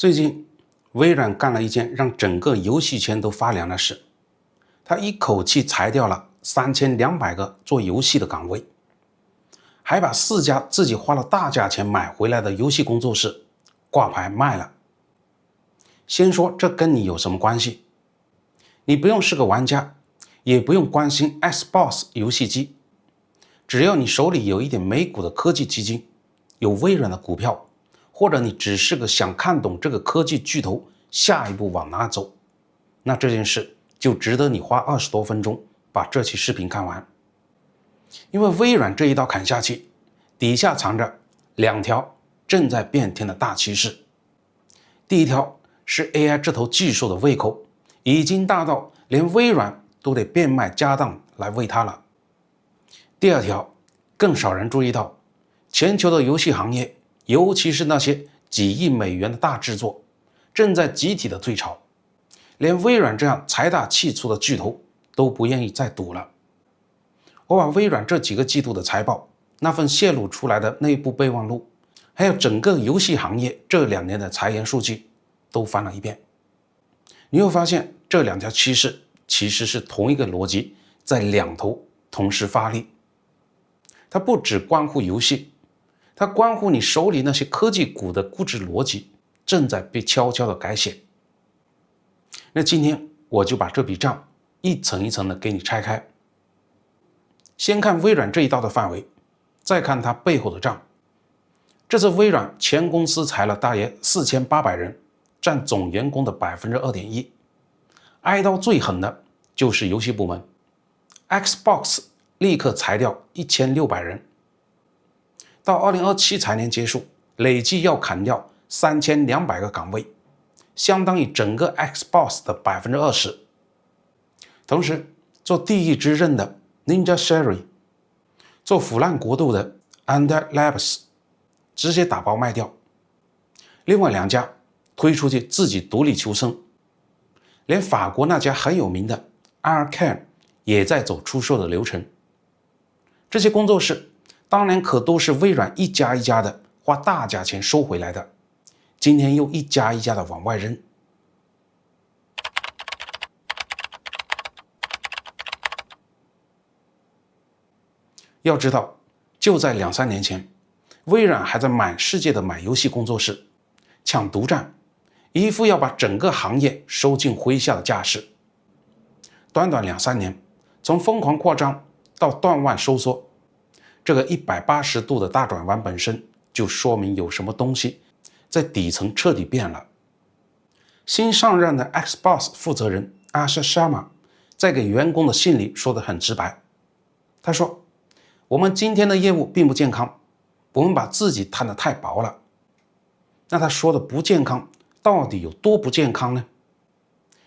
最近，微軟幹了一件讓整個遊戲圈都發涼的事，他一口氣裁掉了3200個做遊戲的崗位，還把4家自己花了大價錢買回來的遊戲工作室掛牌賣了。先說這跟你有什麼關係？你不用是個玩家，也不用關心 Xbox 遊戲機，只要你手裡有一點美股的科技基金，有微軟的股票，或者你只是個想看懂這個科技巨頭下一步往哪走，那這件事就值得你花20多分鐘把這期視頻看完。因為微軟這一刀砍下去，底下藏着2條正在變天的大趨勢。第一條是 AI 這頭技術的胃口已經大到連微軟都得變賣家當來餵它了。第二條更少人注意到，全球的遊戲行業，尤其是那些幾億美元的大制作，正在集體的退潮，連微軟這樣財大氣粗的巨頭都不願意再賭了。我把微軟這幾個季度的財報，那份泄露出來的內部備忘錄，還有整個遊戲行業這2年的裁員數據都翻了一遍。你會發現這2條趨勢其實是同一個邏輯，在兩頭同時發力。它不只關乎遊戲，它關乎你手裡那些科技股的估值邏輯正在被悄悄的改寫。那今天我就把這筆賬一層一層的給你拆開。先看微軟這一刀的範圍，再看它背後的賬。這次微軟全公司裁了大約4800人，佔總員工的 2.1%。挨刀最狠的就是遊戲部門 ，Xbox 立刻裁掉1600人。到2027财年結束，累計要砍掉3200個崗位，相當於整個 Xbox 的 20%。同時，做地獄之刃的 Ninja Theory， 做腐爛國度的 Undead Labs 直接打包賣掉。另外2家推出去自己獨立求生，連法國那家很有名的 Arcane 也在走出售的流程。這些工作室當年可都是微軟一家一家的花大價錢收回來的，今天又一家一家的往外扔。要知道，就在2-3年前，微軟還在滿世界的買游戲工作室，搶獨占，一副要把整個行業收進麾下的架勢。短短2-3年，從瘋狂擴張到斷腕收縮，這個180度的大轉彎本身就說明有什麼東西在底層徹底變了。新上任的 Xbox 負責人 Asher Sharma 在給員工的信裡說得很直白，他說，我們今天的業務並不健康，我們把自己攤得太薄了。那他說的不健康到底有多不健康呢？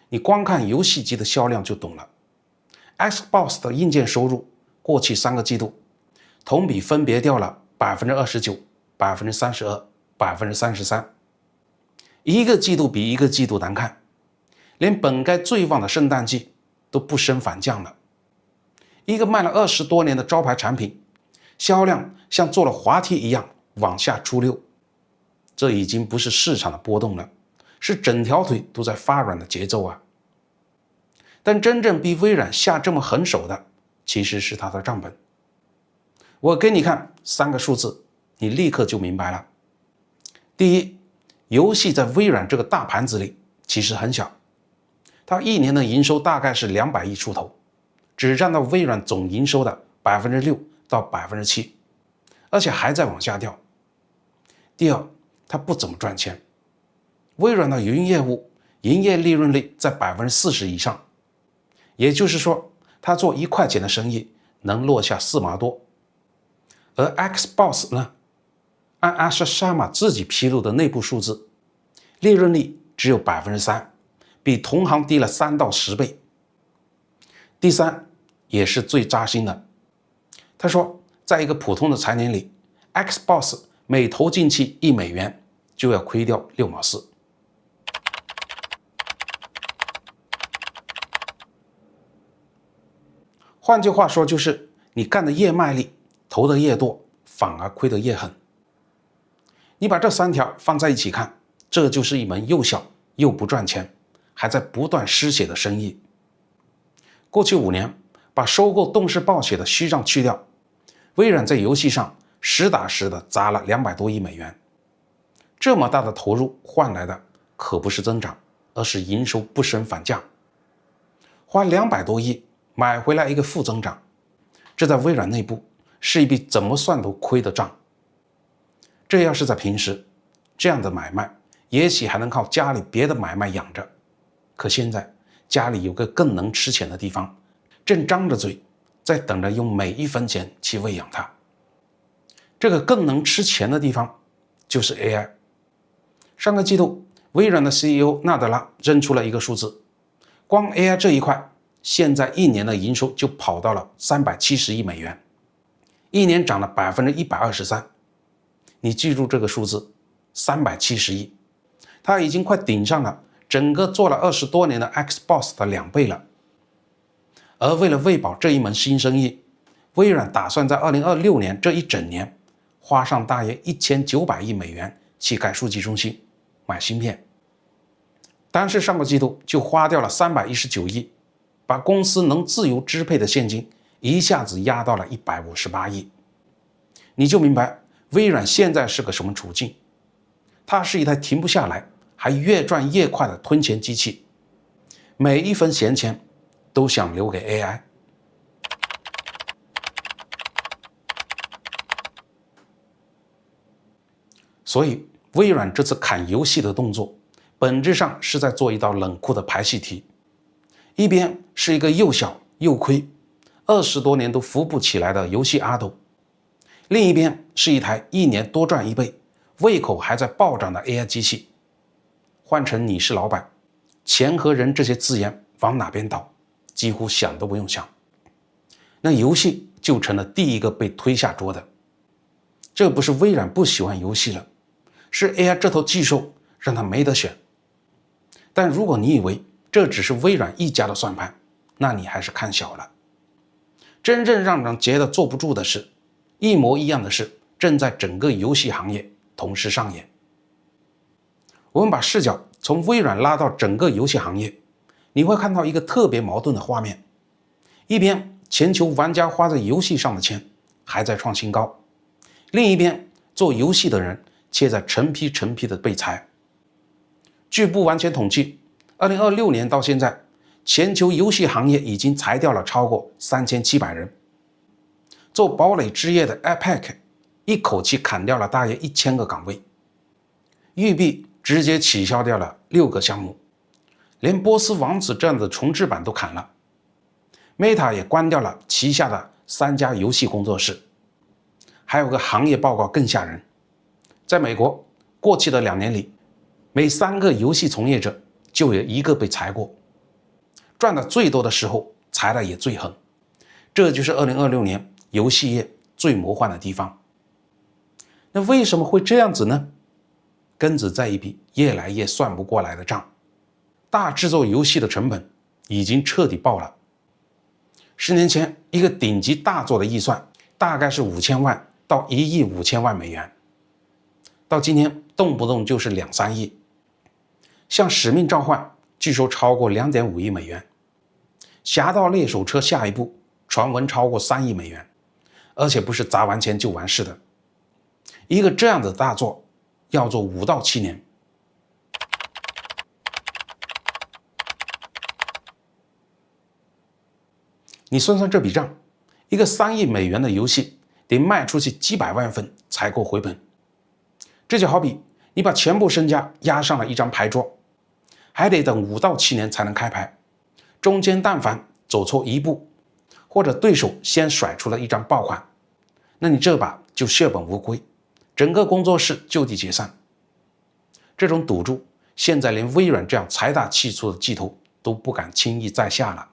你光看游戲机的銷量就懂了。Xbox 的硬件收入過去3個季度同比分別掉了 29%、32%、33%，一個季度比一個季度難看，連本該最旺的聖誕季都不升反降了。一個賣了20多年的招牌產品，銷量像坐了滑梯一樣往下出溜，這已經不是市場的波動了，是整條腿都在發軟的節奏啊！但真正逼微軟下這麼狠手的，其實是它的賬本。我給你看3個數字，你立刻就明白了。第一，遊戲在微軟這個大盤子裡其實很小，它1年的營收大概是200億出頭，只佔到微軟總營收的 6% 到 7%， 而且還在往下掉。第二，它不怎麼賺錢，微軟的雲業務營業利潤率在 40% 以上，也就是說，它做1塊錢的生意能落下4毛多。而 Xbox 呢，按 Asher Sharma 自己披露的內部數字，利潤率只有 3%， 比同行低了3到10倍。第三，也是最扎心的，他說，在一個普通的財年裡 ，Xbox 每投進去1美元就要虧掉6毛4。換句話說，就是你幹的越賣力，投的越多，反而虧得越狠。你把這3條放在一起看，這就是一門又小又不賺錢，還在不斷失血的生意。過去5年，把收購动視暴雪的虛賬去掉，微軟在遊戲上實打實的砸了200多億美元。這麼大的投入換來的可不是增長，而是營收不升反降。花200多億買回來一個負增長，這在微軟內部是一筆怎麼算都虧的賬。這要是在平時，這樣的買賣也許還能靠家裡別的買賣養着，可現在家裡有個更能吃錢的地方，正張着嘴在等着用每一分錢去餵養它。這個更能吃錢的地方就是 AI。上個季度，微軟的 CEO 納德拉扔出了一個數字，光 AI 這一塊，現在1年的營收就跑到了370億美元，1年漲了123%。你記住這個數字，370億，它已經快頂上了整個做了20多年的 Xbox 的2倍了。而為了餵飽這一門新生意，微軟打算在2026年這一整年花上大約1900億美元去蓋數據中心、買芯片。單是上個季度就花掉了319億，把公司能自由支配的現金一下子壓到了158億。你就明白微軟現在是個什麼處境。它是一台停不下來還越賺越快的吞錢機器，每一分閒錢都想留給 AI。 所以微軟這次砍遊戲的動作本質上是在做一道冷酷的排戏題，一邊是一個又小又虧20多年都扶不起來的遊戲阿斗，另一邊是一台1年多賺1倍胃口還在暴漲的 AI 機器。換成你是老闆，錢和人這些字眼往哪邊倒，幾乎想都不用想，那遊戲就成了第一個被推下桌的。這不是微軟不喜歡遊戲了，是 AI 這头巨獸讓他沒得選。但如果你以為這只是微軟一家的算盤，那你還是看小了。真正讓人覺得坐不住的是，一模一樣的事正在整個遊戲行業同時上演。我們把視角從微軟拉到整個游戏行業，你會看到一個特別矛盾的畫面：一邊全球玩家花在遊戲上的錢還在創新高，另一邊做遊戲的人卻在成批的被裁。據不完全統計，2026年到現在，全球遊戲行業已經裁掉了超過3700人。做堡壘之夜的 Epic 一口氣砍掉了大約1000個崗位，育碧直接取消掉了6個項目，連波斯王子這樣的重制版都砍了。Meta 也關掉了旗下的3家遊戲工作室。還有個行業報告更嚇人，在美國過去的2年裡，每3個遊戲從業者就有1個被裁過，賺的最多的時候裁的也最狠。這就是2026年遊戲業最魔幻的地方。那為什麼會這樣子呢？根子在一筆越來越算不過來的賬，大制作遊戲的成本已經徹底爆了。10年前一個頂級大作的預算大概是5000萬到1億5千萬美元，到今天動不動就是2、3億。像使命召喚據說超過2.5億美元，俠盜獵手車下一步傳聞超過3億美元，而且不是砸完錢就完事的。一個這樣的大作要做5到7年。你算算这筆賬，一個3億美元的遊戲得賣出去幾百萬份才夠回本。這就好比你把全部身家押上了一張牌桌，還得等5到7年才能開牌，中間但凡走錯一步，或者對手先甩出了一張爆款，那你這把就血本無歸，整個工作室就地解散。這種賭注現在連微軟這樣財大氣粗的巨頭都不敢輕易再下了。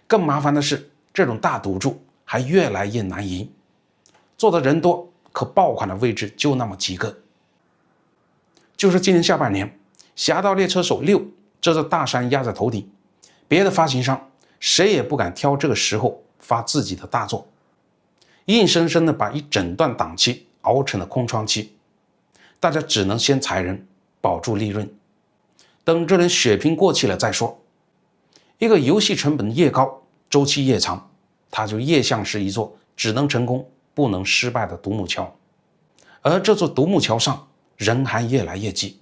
更麻煩的是，這種大賭注還越來越難贏，做的人多，可爆款的位置就那麼幾個。就是今年下半年，《俠盜獵車手6》這座大山壓在頭頂，別的發行商誰也不敢挑這個時候發自己的大作，硬生生的把一整段檔期熬成了空窗期，大家只能先裁人，保住利潤，等這輪血瓶過氣了再說。一個遊戲成本越高，周期越長，它就越像是一座只能成功不能失敗的獨木橋，而這座獨木橋上人還越來越擠。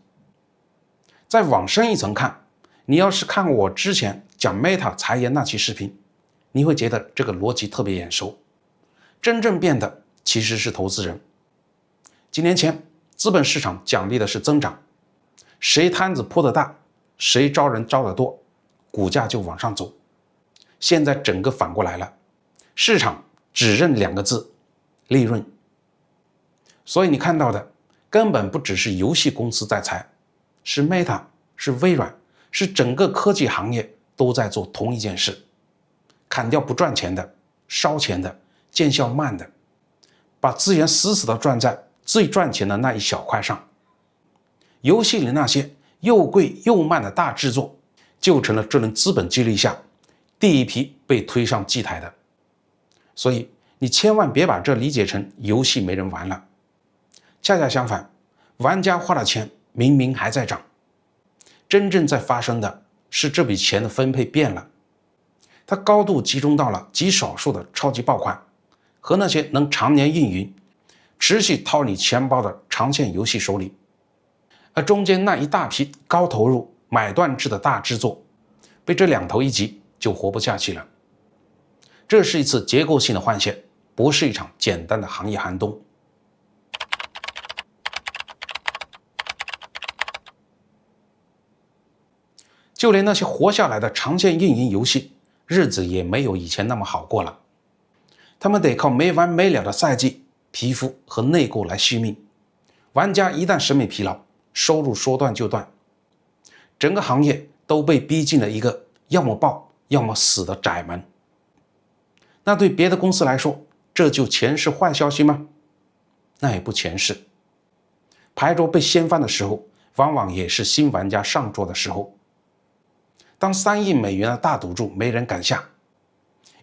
再往深一層看，你要是看我之前講 Meta 裁員那期視頻，你會覺得這個邏輯特別眼熟。真正變的其實是投資人。幾年前，資本市場獎勵的是增長，誰攤子鋪得大，誰招人招得多，股價就往上走。現在整個反過來了，市場只認2個字：利潤。所以你看到的根本不只是遊戲公司在裁，是 Meta， 是微軟，是整個科技行業都在做同一件事，砍掉不賺錢的、燒錢的、見效慢的，把資源死死地賺在最賺錢的那一小塊上。遊戲裡那些又貴又慢的大制作，就成了這輪資本激勵下第一批被推上祭台的。所以你千萬別把這理解成遊戲沒人玩了，恰恰相反，玩家花的錢明明還在漲。真正在發生的是這筆錢的分配變了，它高度集中到了極少數的超級爆款和那些能常年運營、持續掏你錢包的長線遊戲手裡，而中間那一大批高投入買斷制的大制作，被這兩頭一擠就活不下去了。這是一次結構性的換血，不是一場簡單的行業寒冬。就連那些活下来的長線運營遊戏，日子也沒有以前那麼好過了。他們得靠沒完沒了的賽季、皮膚和內購來續命。玩家一旦審美疲勞，收入說斷就斷。整個行業都被逼進了一個要麼爆要麼死的窄門。那對別的公司來說，這就全是壞消息嗎？那也不全是。牌桌被掀翻的時候，往往也是新玩家上桌的時候。當3億美元的大賭注沒人敢下，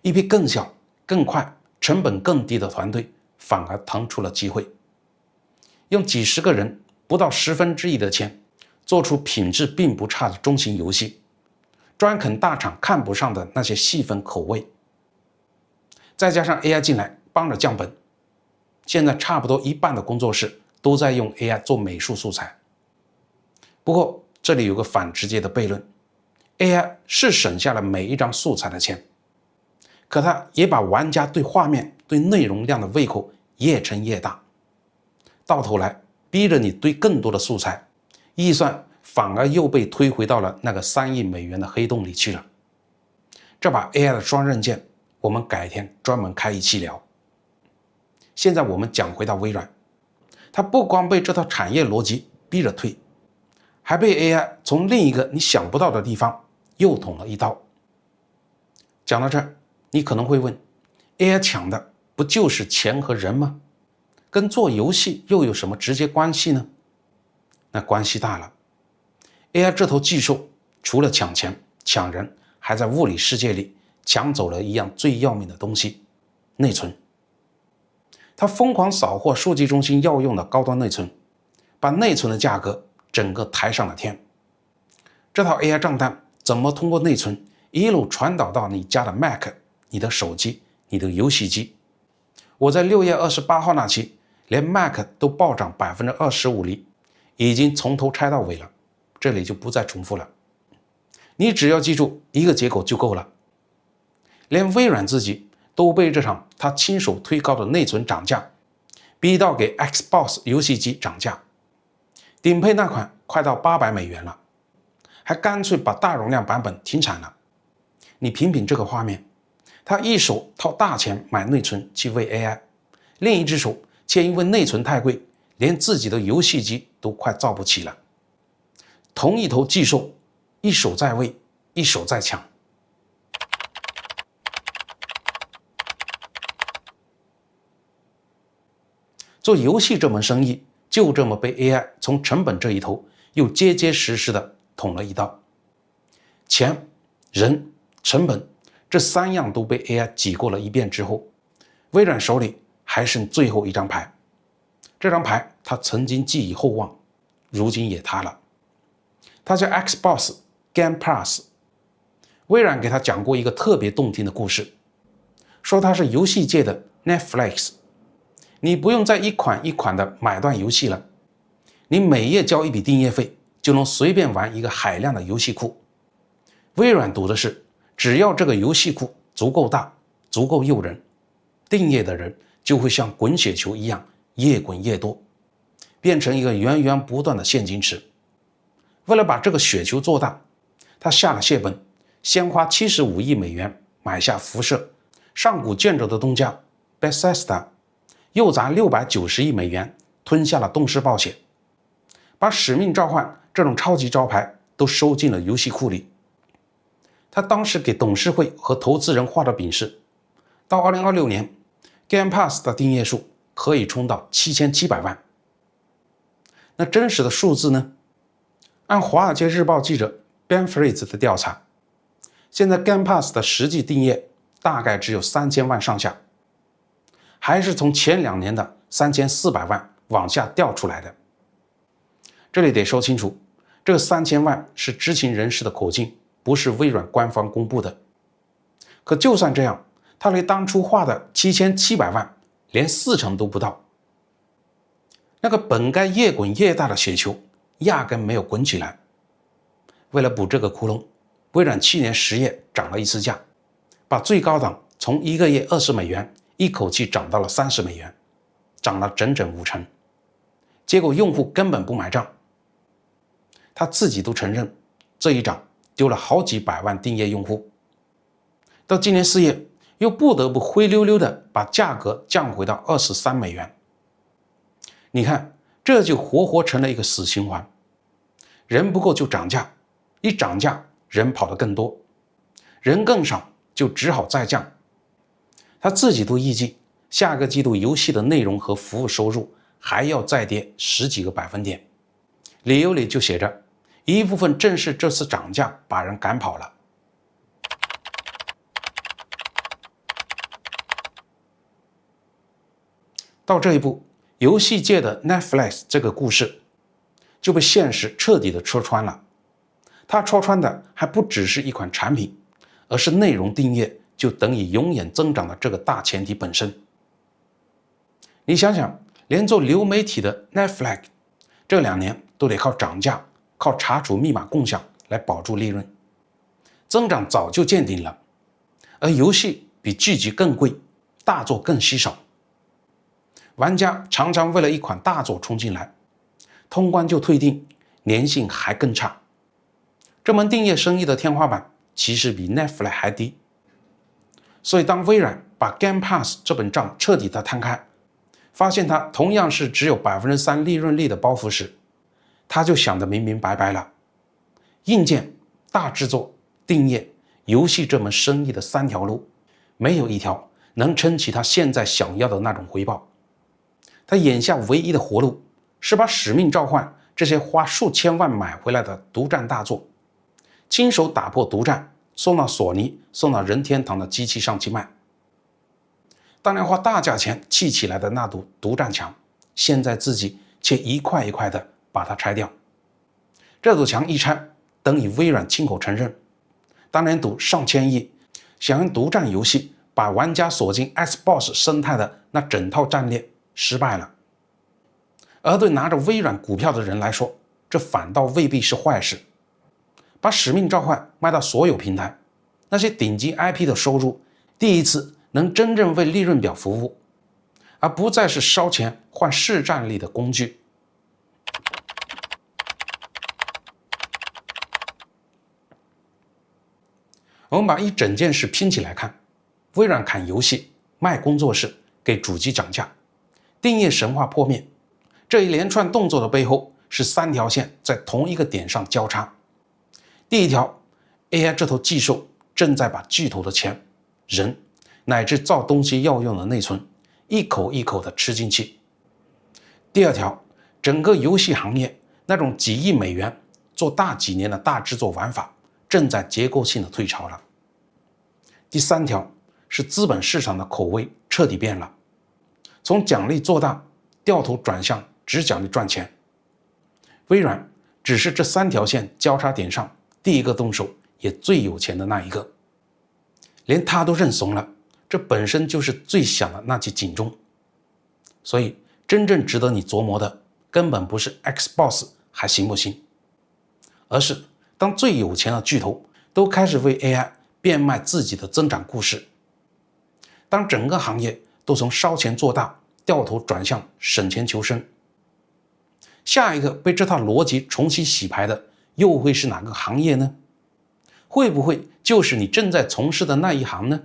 一批更小、更快、成本更低的团隊反而騰出了機會，用幾十個人不到1/10的錢，做出品質並不差的中型遊戲，專啃大廠看不上的那些細分口味。再加上 AI 進來幫着降本，現在差不多一半的工作室都在用 AI 做美術素材。不過這裡有個反直接的悖論。AI 是省下了每一張素材的錢，可它也把玩家對畫面、對內容量的胃口越撐越大，到頭來逼着你堆更多的素材，預算反而又被推回到了那個3億美元的黑洞裡去了。這把 AI 的双刃劍，我們改天專門開一期聊。現在我們講回到微軟，它不光被這套產業邏輯逼着推，還被 AI 從另一個你想不到的地方又捅了一刀。講到這兒，你可能會問 ，AI 搶的不就是錢和人嗎？跟做遊戲又有什麼直接關係呢？那關係大了。AI 這頭巨獸除了搶錢、搶人，還在物理世界裡搶走了一樣最要命的東西——內存。它瘋狂掃貨數據中心要用的高端內存，把內存的價格整個抬上了天。這套 AI 賬單怎麼通過內存一路傳導到你家的 Mac、你的手機、你的遊戲機？我在6月28號那期連 Mac 都暴漲25%裡，已經從頭拆到尾了，這裡就不再重複了。你只要記住一個結果就夠了。連微軟自己都被這場他親手推高的內存漲價逼到給 Xbox 遊戲機漲價，頂配那款快到800美元了，還乾脆把大容量版本停產了。你品品這個畫面，他一手掏大錢買內存去餵 AI， 另一隻手卻因為內存太貴，連自己的遊戲機都快造不起了。同一頭巨獸，一手在餵，一手在搶。做遊戲這門生意，就這麼被 AI 從成本這一頭又結結實實的捅了一刀。錢、人、成本這3樣都被 AI 擠過了一遍之後，微軟手裡還剩最後一張牌。這張牌他曾經寄予厚望，如今也塌了。他叫 Xbox Game Pass。微軟給他講過一個特別動聽的故事，說他是遊戲界的 Netflix， 你不用再一款一款的買斷遊戲了，你每月交一筆訂閱費就能隨便玩一個海量的遊戲庫。微軟賭的是，只要這個遊戲庫足夠大，足夠誘人，訂閱的人就會像滾雪球一樣越滾越多，變成一個源源不斷的現金池。為了把這個雪球做大，他下了血本，先花75億美元買下輻射，上古卷軸的東家 Bethesda， 又砸690億美元吞下了動視暴雪，把使命召喚這種超級招牌都收進了遊戲庫裡。他當時給董事會和投資人畫的餅是，到2026年 Game Pass 的訂閱數可以衝到7700萬。那真實的數字呢？按華爾街日報記者 Ben Fritz 的調查，現在 Game Pass 的實際訂閱大概只有3000萬上下，還是從前2年的3400萬往下掉出來的。這裡得說清楚，這個3000萬是知情人士的口徑，不是微軟官方公布的。可就算這樣，他離當初畫的7700萬連40%都不到。那個本該越滾越大的雪球壓根沒有滾起來。為了補這個窟窿，微軟去年10月漲了一次價，把最高檔從1個月20美元一口氣漲到了30美元，漲了整整50%。結果用戶根本不買賬，他自己都承認這一漲丟了好幾百萬訂閱用戶。到今年4月，又不得不灰溜溜的把價格降回到23美元。你看，這就活活成了一個死循環，人不夠就漲價，一漲價人跑得更多，人更少就只好再降。他自己都預計下個季度遊戲的內容和服務收入還要再跌10幾個百分點，理由裡就寫着一部分正是這次漲價把人趕跑了。到這一步，遊戲界的 Netflix 這個故事就被現實徹底的戳穿了。它戳穿的還不只是一款產品，而是內容訂閱就等於永遠增長的這個大前提本身。你想想，連做流媒體的 Netflix 這2年都得靠漲價，靠查處密碼共享來保住利潤，增長早就見頂了。而遊戲比劇集更貴，大作更稀少，玩家常常為了一款大作衝進來，通關就退訂，粘性還更差。這門訂閱生意的天花板其實比 Netflix 還低。所以當微軟把 Game Pass 這本賬徹底的攤開，發現它同樣是只有 3% 利潤率的包袱時，他就想得明明白白了。硬件、大制作、訂閱、遊戲這門生意的3條路，沒有一條能撐起他現在想要的那種回報。他眼下唯一的活路是把使命召喚這些花數千萬買回來的獨佔大作，親手打破獨佔，送到索尼、送到任天堂的機器上去賣。當年花大價錢砌起來的那堵獨佔牆，現在自己卻一塊一塊的把它拆掉。這堵牆一拆，等於微軟親口承認，當年賭上千億，想用獨佔遊戲把玩家鎖進 Xbox 生態的那整套戰略失敗了。而對拿着微軟股票的人來說，這反倒未必是壞事。把使命召喚賣到所有平台，那些頂級 IP 的收入第一次能真正為利潤表服務，而不再是燒錢換市占率的工具。我們把一整件事拼起來看，微軟砍遊戲，賣工作室，給主機漲價，訂閱神話破滅，這一連串動作的背後是3條線在同一個點上交叉。第一條 ，AI 這頭技術正在把巨頭的錢、人乃至造東西要用的內存一口一口的吃進去。第二條，整個遊戲行業那種幾億美元做大幾年的大制作玩法正在結構性的退潮了。第3條是資本市場的口味徹底變了，從獎勵做大掉頭轉向只獎勵賺錢。微軟只是這3條線交叉點上第一個動手也最有錢的那一個，連他都認慫了，這本身就是最響的那記警鐘。所以真正值得你琢磨的根本不是 Xbox 還行不行，而是當最有錢的巨頭都開始為 AI 變賣自己的增長故事，當整個行業都從燒錢做大掉頭轉向省錢求生，下一個被這套邏輯重新洗牌的又會是哪個行業呢？會不會就是你正在從事的那一行呢？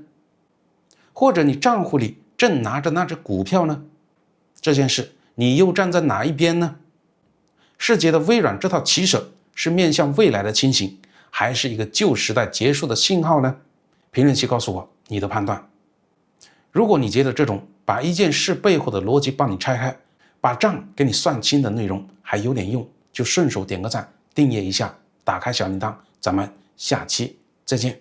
或者你賬戶裡正拿着那只股票呢？這件事你又站在哪一邊呢？是覺得微軟這套棋手是面向未來的清醒，還是一個舊時代結束的信號呢？評論區告訴我你的判斷。如果你覺得這種把一件事背後的邏輯幫你拆開，把賬給你算清的內容還有點用，就順手點個讚，訂閱一下，打開小鈴鐺，咱們下期再見。